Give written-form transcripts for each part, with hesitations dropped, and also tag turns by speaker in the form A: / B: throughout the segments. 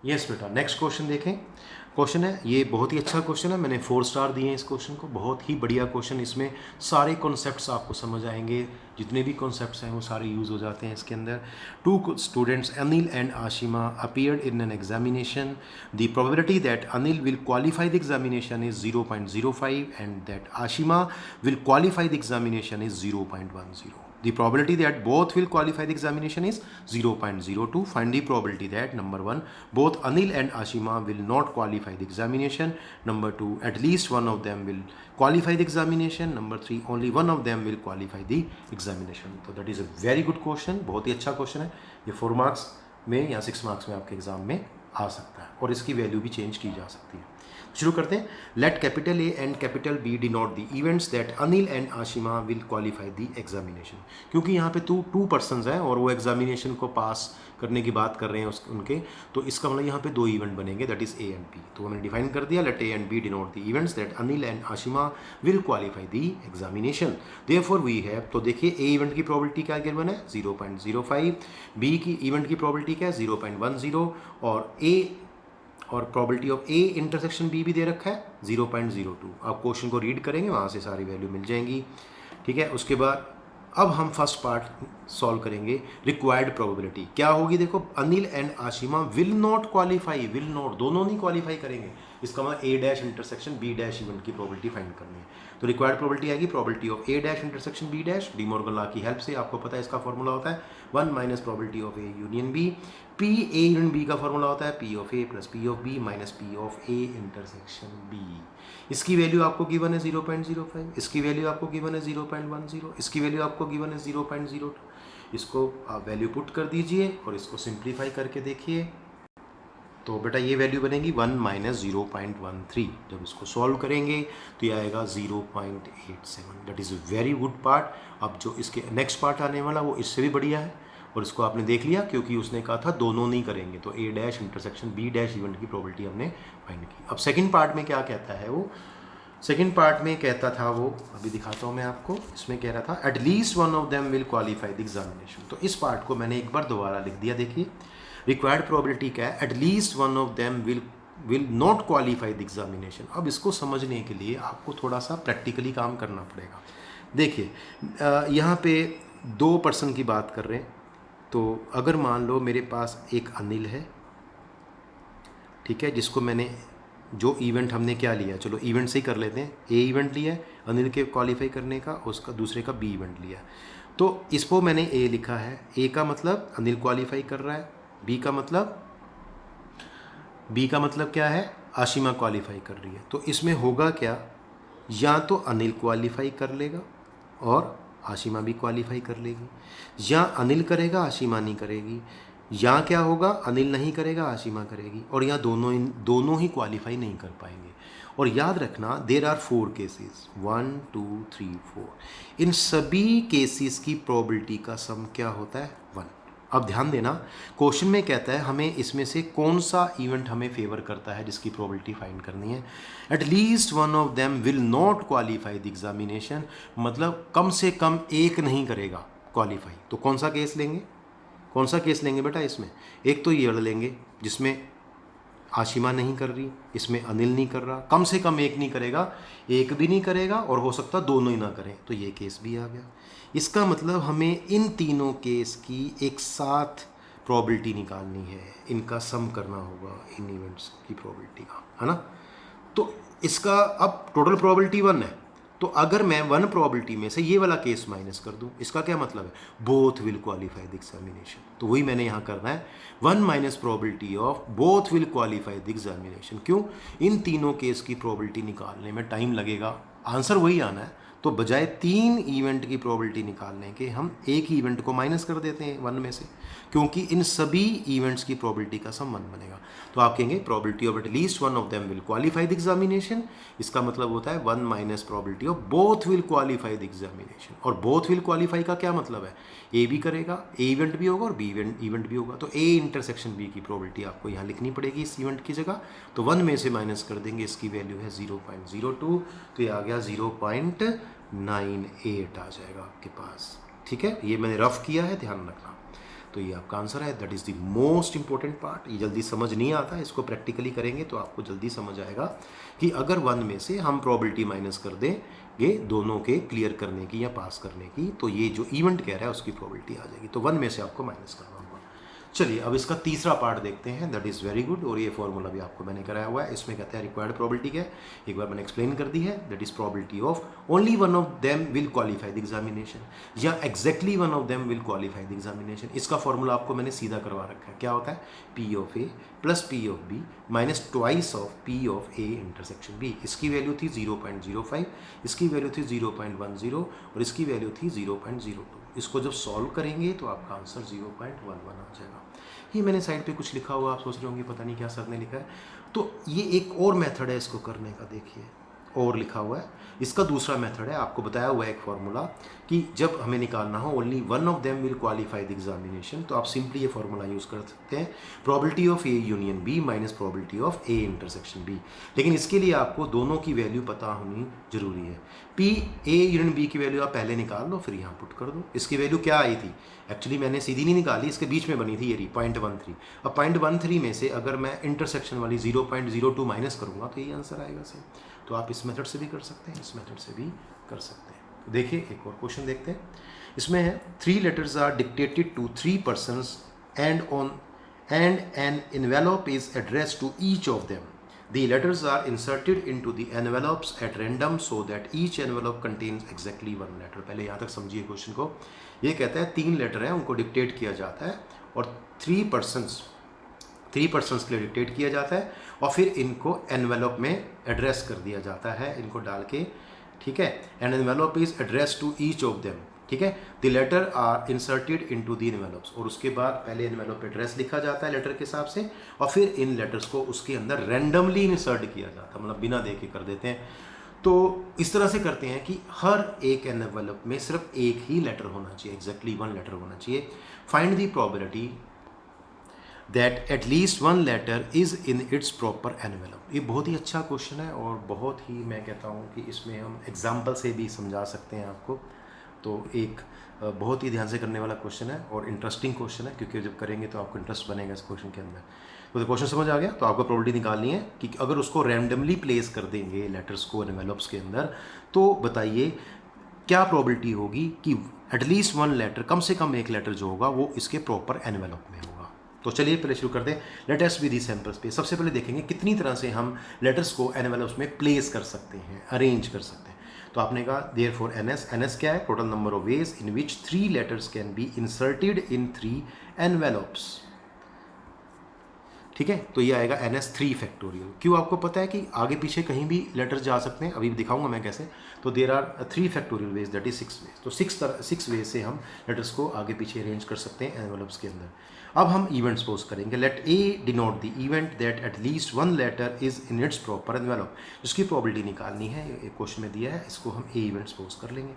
A: Yes बेटा, next question देखें। Question है, ये बहुत ही अच्छा क्वेश्चन है, मैंने 4 स्टार दिए हैं इस क्वेश्चन को। बहुत ही बढ़िया क्वेश्चन, इसमें सारे कॉन्सेप्ट्स आपको समझ आएंगे, जितने भी कॉन्सेप्ट्स हैं वो सारे यूज़ हो जाते हैं इसके अंदर। 2 students Anil and Ashima appeared in an examination. The probability that Anil will qualify the examination is 0.05 and that Ashima will qualify the examination is 0.10. The probability that both will qualify the examination is 0.02. Find the probability that number 1, both Anil and Ashima will not qualify the examination. Number 2, at least one of them will qualify the examination. Number 3, only one of them will qualify the examination. So that is a very good question, बहुत ही अच्छा question है। ये 4 marks में या 6 marks में आपके exam में आ सकता है और इसकी वैल्यू भी चेंज की जा सकती है। शुरू करते हैं। Let capital A and capital B denote the events that Anil and Ashima will qualify the examination. क्योंकि यहाँ पे टू पर्सनस हैं और वो एग्जामिनेशन को पास करने की बात कर रहे हैं उनके, तो इसका मतलब यहाँ पे 2 इवेंट बनेंगे, that is A and B. तो हमने डिफाइन कर दिया, let A and B denote the events that Anil and Ashima will qualify the examination. Therefore we have, तो देखिए ए इवेंट की प्रोबेबिलिटी क्या गिवन है 0.05, बी की इवेंट की प्रोबेबिलिटी क्या है 0.10 और probability of A intersection B भी दे रखा है 0.02। आप क्वेश्चन को रीड करेंगे, वहाँ से सारी वैल्यू मिल जाएंगी। ठीक है, उसके बाद अब हम फर्स्ट पार्ट सॉल्व करेंगे। रिक्वायर्ड प्रोबेबिलिटी क्या होगी, देखो Anil and Ashima will not qualify, will not दोनों नहीं क्वालिफाई करेंगे, इसका मतलब A dash intersection B dash event की प्रोबेबिलिटी फाइंड करनी है। तो रिक्वायर्ड प्रोबेबिलिटी आएगी probability of A dash intersection B dash, De Morgan law की हेल्प से, आपको पता है इसका फॉर्मूला होता है 1 minus probability of A union B. P A union B का फॉर्मूला होता है P of A plus P of B minus P of A intersection B. इसकी वैल्यू आपको गिवन है 0.05, इसकी वैल्यू आपको गिवन है 0.10, इसकी वैल्यू आपको गिवन है 0.02। इसको आप वैल्यू पुट कर दीजिए और इसको सिंप्लीफाई करके देखिए, तो बेटा ये वैल्यू बनेगी 1 माइनस 0.13। जब इसको सॉल्व करेंगे तो ये आएगा 0.87। That is a very good part. अब जो इसके नेक्स्ट पार्ट आने वाला वो इससे भी बढ़िया है, और इसको आपने देख लिया क्योंकि उसने कहा था दोनों नहीं करेंगे, तो A dash intersection B dash event की प्रोबेबिलिटी हमने फाइंड की। अब सेकंड पार्ट में क्या कहता है वो, सेकंड पार्ट में कहता था वो, अभी दिखाता हूँ मैं आपको, इसमें कह रहा था at least one of them will qualify the examination. तो इस पार्ट को मैंने एक बार दोबारा लिख दिया। देखिए रिक्वायर्ड प्रोबेबिलिटी क्या है, at least one of them will not qualify the examination. अब इसको समझने के लिए आपको थोड़ा सा प्रैक्टिकली काम करना पड़ेगा। देखिए यहाँ पे 2 पर्सन की बात कर रहे हैं, तो अगर मान लो मेरे पास एक अनिल है, ठीक है, जिसको मैंने जो इवेंट हमने क्या लिया, चलो इवेंट से ही कर लेते हैं। ए इवेंट लिया है अनिल के क्वालिफाई करने का, उसका दूसरे का बी इवेंट लिया। तो इसको मैंने ए लिखा है, ए का मतलब अनिल क्वालिफाई कर रहा है, बी का मतलब क्या है, आशिमा क्वालिफाई कर रही है। तो इसमें होगा क्या, या तो अनिल क्वालिफाई कर लेगा और आशिमा भी क्वालिफाई कर लेगी, या अनिल करेगा आशिमा नहीं करेगी, या क्या होगा अनिल नहीं करेगा आशिमा करेगी, और या दोनों ही क्वालिफाई नहीं कर पाएंगे। और याद रखना देयर आर 4 केसेस, 1 2 3 4। इन सभी केसेस की प्रोबेबिलिटी का सम क्या होता है 1। अब ध्यान देना, क्वेश्चन में कहता है हमें इसमें से कौन सा इवेंट हमें फेवर करता है जिसकी प्रोबेबिलिटी फाइंड करनी है। At least one of them will not qualify the examination, मतलब कम से कम एक नहीं करेगा क्वालिफाई। तो कौन सा केस लेंगे बेटा, इसमें एक तो ये लेंगे जिसमें आशिमा नहीं कर रही, इसमें अनिल नहीं कर रहा, कम से कम एक नहीं करेगा, एक भी नहीं करेगा और हो सकता दोनों ही ना करें, तो ये केस भी आ गया। इसका मतलब हमें इन तीनों केस की एक साथ प्रोबेबिलिटी निकालनी है, इनका सम करना होगा इन इवेंट्स की प्रोबेबिलिटी का, है ना। तो इसका अब टोटल प्रोबेबिलिटी 1 है, तो अगर मैं 1 प्रोबेबिलिटी में से ये वाला केस माइनस कर दूं, इसका क्या मतलब है, both will qualify the examination. तो वही मैंने यहाँ करना है, 1 minus probability of both will qualify the examination. क्यों, इन तीनों केस की प्रोबेबिलिटी निकालने में टाइम लगेगा, आंसर वही आना है। तो बजाय 3 इवेंट की प्रोबेबिलिटी निकालने के हम एक ही इवेंट को माइनस कर देते हैं 1 में से, क्योंकि इन सभी इवेंट्स की प्रोबेबिलिटी का सम 1 बनेगा। तो आप कहेंगे probability of at least one of them will qualify the examination, इसका मतलब होता है 1 minus probability of both will qualify the examination. और बोथ विल क्वालिफाई का क्या मतलब है, ए भी करेगा, ए इवेंट भी होगा और बी इवेंट भी होगा। तो ए इंटरसेक्शन बी की प्रोबेबिलिटी आपको यहाँ लिखनी पड़ेगी इस इवेंट की जगह, तो 1 में से माइनस कर देंगे, इसकी वैल्यू है 0.02, तो ये आ गया 0.98 आ जाएगा आपके पास। ठीक है, ये मैंने रफ किया है, ध्यान रखना। तो ये आपका आंसर है। That is the most important part. ये जल्दी समझ नहीं आता, इसको प्रैक्टिकली करेंगे तो आपको जल्दी समझ आएगा कि अगर 1 में से हम प्रोबेबिलिटी माइनस कर देंगे दोनों के क्लियर करने की या पास करने की, तो ये जो इवेंट कह रहा है उसकी प्रोबेबिलिटी आ जाएगी। तो 1 में से आपको माइनस करना होगा। चलिए अब इसका तीसरा पार्ट देखते हैं। That is very good. और ये फॉर्मूला भी आपको मैंने कराया हुआ है। इसमें कहते हैं रिक्वायर्ड प्रोबेबिलिटी क्या है, एक बार मैंने एक्सप्लेन कर दी है। That is probability of only one of them will qualify the examination, या exactly one of them will qualify the examination. इसका फॉर्मूला आपको मैंने सीधा करवा रखा है। क्या होता है, P of A plus P of B minus twice of P of A intersection B. इसकी वैल्यू थी 0.05, इसकी वैल्यू थी 0.10 और इसकी वैल्यू थी 0.02। इसको जब सॉल्व करेंगे तो आपका आंसर 0.11 आ जाएगा। ये मैंने साइड पे कुछ लिखा हुआ, आप सोच रहे होंगे पता नहीं क्या सर ने लिखा है। तो ये एक और मेथड है इसको करने का, देखिए और लिखा हुआ है। इसका दूसरा मेथड है, आपको बताया हुआ है एक फॉर्मूला कि जब हमें निकालना हो only one of them will qualify the examination, तो आप सिंपली ये फॉर्मूला यूज़ कर सकते हैं, probability of A union B minus probability of A intersection B. लेकिन इसके लिए आपको दोनों की वैल्यू पता होनी जरूरी है। पी ए यूनियन बी की वैल्यू आप पहले निकाल लो, फिर यहाँ पुट कर दो। इसकी वैल्यू क्या आई थी, एक्चुअली मैंने सीधी नहीं निकाली, इसके बीच में बनी थी ये 0.13। अब 0.13 में से अगर मैं इंटरसेक्शन वाली 0.02 माइनस करूँगा तो यही आंसर आएगा सेम। तो आप इस मेथड से भी कर सकते हैं, इस मेथड से भी कर सकते हैं। देखिए एक और क्वेश्चन देखते हैं। इसमें है 3 letters are dictated to 3 persons and an envelope is addressed to each of them. The letters are inserted into the envelopes at random so that each envelope contains exactly 1 letter. पहले यहाँ तक समझिए question को। ये कहता है 3 letter हैं, उनको डिक्टेट किया जाता है और 3 persons के लिए डिक्टेट किया जाता है और फिर इनको एनवेलप में एड्रेस कर दिया जाता है, इनको डाल के, ठीक है। An envelope is address to each of them, ठीक है। The letter are inserted into the envelopes, और उसके बाद पहले एनवेलप पे एड्रेस लिखा जाता है लेटर के हिसाब से और फिर इन लेटर्स को उसके अंदर रैंडमली इंसर्ट किया जाता है, मतलब बिना देखे कर देते हैं। तो इस तरह से करते हैं कि हर एक एनवेलप में सिर्फ एक ही लेटर होना चाहिए, एग्जैक्टली 1 लेटर होना चाहिए। Find the probability that at least 1 letter is in its proper envelope. ये बहुत ही अच्छा क्वेश्चन है और बहुत ही, मैं कहता हूँ कि इसमें हम एग्जाम्पल से भी समझा सकते हैं आपको। तो एक बहुत ही ध्यान से करने वाला क्वेश्चन है और इंटरेस्टिंग क्वेश्चन है, क्योंकि जब करेंगे तो आपको इंटरेस्ट बनेगा इस क्वेश्चन के अंदर। तो क्वेश्चन समझ आ गया। तो आपको प्रोबेबिलिटी निकालनी है कि अगर उसको रैंडमली प्लेस कर देंगे लेटर्स को एनवेलप्स के अंदर, तो बताइए क्या प्रोबेबिलिटी होगी कि एटलीस्ट 1 लेटर, कम से कम एक लेटर जो होगा वो इसके प्रॉपर एनवेलप में होगा। तो चलिए पहले शुरू करते हैं। Let us be the sample space. सबसे पहले देखेंगे कितनी तरह से हम लेटर्स को एनवेलप्स में प्लेस कर सकते हैं, अरेंज कर सकते हैं। तो आपने कहा देयरफॉर एनएस क्या है, total number of ways in which 3 letters can be inserted in 3 envelopes, ठीक है। तो ये आएगा NS 3 फैक्टोरियल। क्यों, आपको पता है कि आगे पीछे कहीं भी लेटर्स जा सकते हैं, अभी दिखाऊंगा मैं कैसे। तो there are 3 factorial ways, that is 6 ways. तो 6 वेज से हम लेटर्स को आगे पीछे अरेंज कर सकते हैं एनवेलप्स के अंदर। अब हम इवेंट सपोज करेंगे। Let A denote the event that at least 1 letter is in its proper envelope. जिसकी प्रोबेबिलिटी निकालनी है, एक क्वेश्चन में दिया है, इसको हम ए इवेंट सपोज कर लेंगे।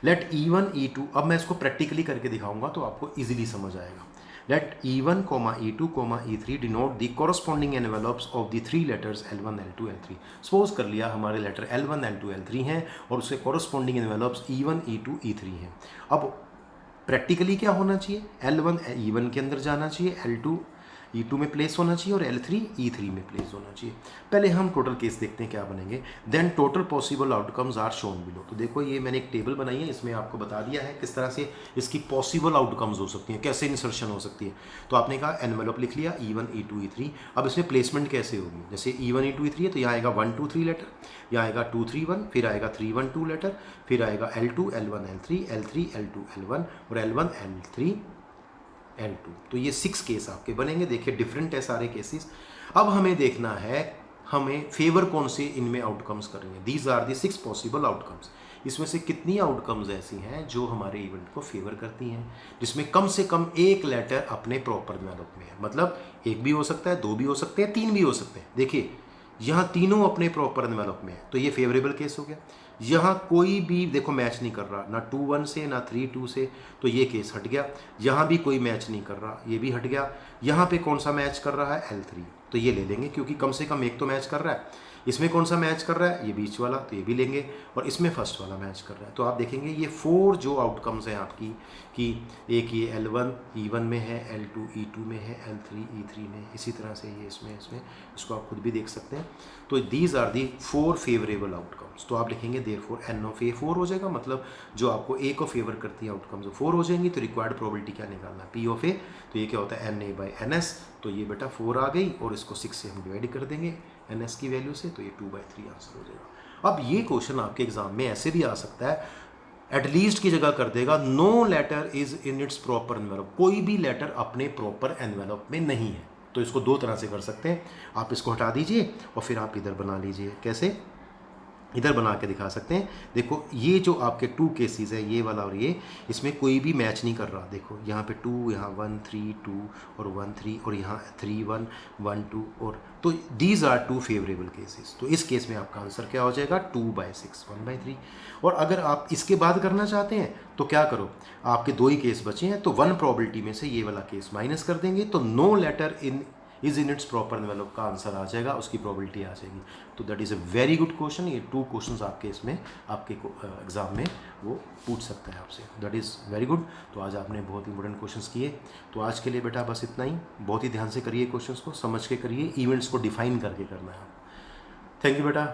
A: लेट E1 E2, अब मैं इसको प्रैक्टिकली करके दिखाऊंगा तो आपको ईजिली समझ आएगा। Let E1, E2, E3 denote the corresponding envelopes of the 3 letters L1, L2, L3. Suppose कर लिया हमारे लेटर L1, L2, L3 हैं और उसके corresponding envelopes E1, E2, E3 हैं। अब प्रैक्टिकली क्या होना चाहिए, L1 E1 के अंदर जाना चाहिए, L2 E2 में प्लेस होना चाहिए और L3 E3 में प्लेस होना चाहिए। पहले हम टोटल केस देखते हैं क्या बनेंगे। Then total possible outcomes are shown below. तो देखो ये मैंने एक टेबल बनाई है, इसमें आपको बता दिया है किस तरह से इसकी पॉसिबल आउटकम्स हो सकती हैं, कैसे इंसर्शन हो सकती है। तो आपने कहा एनवेलप लिख लिया E1, E2, E3। अब इसमें प्लेसमेंट कैसे होगी, जैसे E1, E2, E3 है तो यहाँ आएगा 1, 2, 3 लेटर, यहाँ आएगा 2, 3, 1, फिर आएगा 3, 1, 2 लेटर, फिर आएगा L2, L1, L3, L3, L2, L1 और L1, L3, L2। तो ये 6 केस आपके बनेंगे। देखिए डिफरेंट है सारे केसेस। अब हमें देखना है हमें फेवर कौन से इनमें आउटकम्स कर रही हैं। These are the 6 possible outcomes. इसमें से कितनी आउटकम्स ऐसी हैं जो हमारे इवेंट को फेवर करती हैं, जिसमें कम से कम एक लेटर अपने प्रॉपर एनवेलप में है। मतलब एक भी हो सकता है, 2 भी हो सकते हैं, 3 भी हो सकते हैं। देखिए यहाँ तीनों अपने प्रॉपर एनवेलप में है, तो ये फेवरेबल केस हो गया। यहाँ कोई भी देखो मैच नहीं कर रहा, ना 2, 1 से ना 3, 2 से, तो ये केस हट गया। यहाँ भी कोई मैच नहीं कर रहा, ये भी हट गया। यहाँ पे कौन सा मैच कर रहा है, L3। तो ये ले लेंगे क्योंकि कम से कम एक तो मैच कर रहा है। इसमें कौन सा मैच कर रहा है, ये बीच वाला, तो ये भी लेंगे, और इसमें फर्स्ट वाला मैच कर रहा है। तो आप देखेंगे ये 4 जो आउटकम्स हैं आपकी कि एक ये L1 E1 में है, L2 E2 में है, L3 E3 में, इसी तरह से ये इसमें इसको आप खुद भी देख सकते हैं। तो these are the 4 favourable outcomes. तो आप लिखेंगे देयरफॉर N ऑफ A 4 हो जाएगा, मतलब जो आपको A को फेवर करती है आउटकम्स वो 4 हो जाएंगी। तो रिक्वायर्ड प्रोबेबिलिटी क्या निकालना है, P ऑफ A, तो ये क्या होता है NA/NS, तो ये बेटा 4 आ गई और इसको 6 से हम डिवाइड कर देंगे NS की वैल्यू से, तो ये 2/3 आंसर हो जाएगा। अब ये क्वेश्चन आपके एग्जाम में ऐसे भी आ सकता है, एटलीस्ट की जगह कर देगा no letter is in its proper envelope, कोई भी लेटर अपने प्रॉपर एनवेलप में नहीं है। तो इसको 2 तरह से कर सकते हैं, आप इसको हटा दीजिए और फिर आप इधर बना लीजिए। कैसे, इधर बना के दिखा सकते हैं। देखो ये जो आपके 2 केसेस है, ये वाला और ये, इसमें कोई भी मैच नहीं कर रहा। देखो यहाँ पे 2, यहाँ 1 3 2 और 1 3 और यहाँ 3 1 1 2, और तो दीज आर 2 फेवरेबल केसेस। तो इस केस में आपका आंसर क्या हो जाएगा, 2/6 1/3। और अगर आप इसके बाद करना चाहते हैं तो क्या करो, आपके 2 ही केस बचे हैं, तो 1 प्रोबेबिलिटी में से ये वाला केस माइनस कर देंगे, तो no letter is in its proper envelope का आंसर आ जाएगा, उसकी प्रोबेबिलिटी आ जाएगी। तो that is a very good question. ये 2 क्वेश्चंस आपके इसमें आपके एग्जाम में वो पूछ सकता है आपसे, दैट इज़ वेरी गुड। तो आज आपने बहुत इंपॉर्टेंट क्वेश्चंस किए। तो आज के लिए बेटा बस इतना ही, बहुत ही ध्यान से करिए क्वेश्चंस को, समझ के करिए, इवेंट्स को डिफाइन करके करना है। थैंक यू बेटा।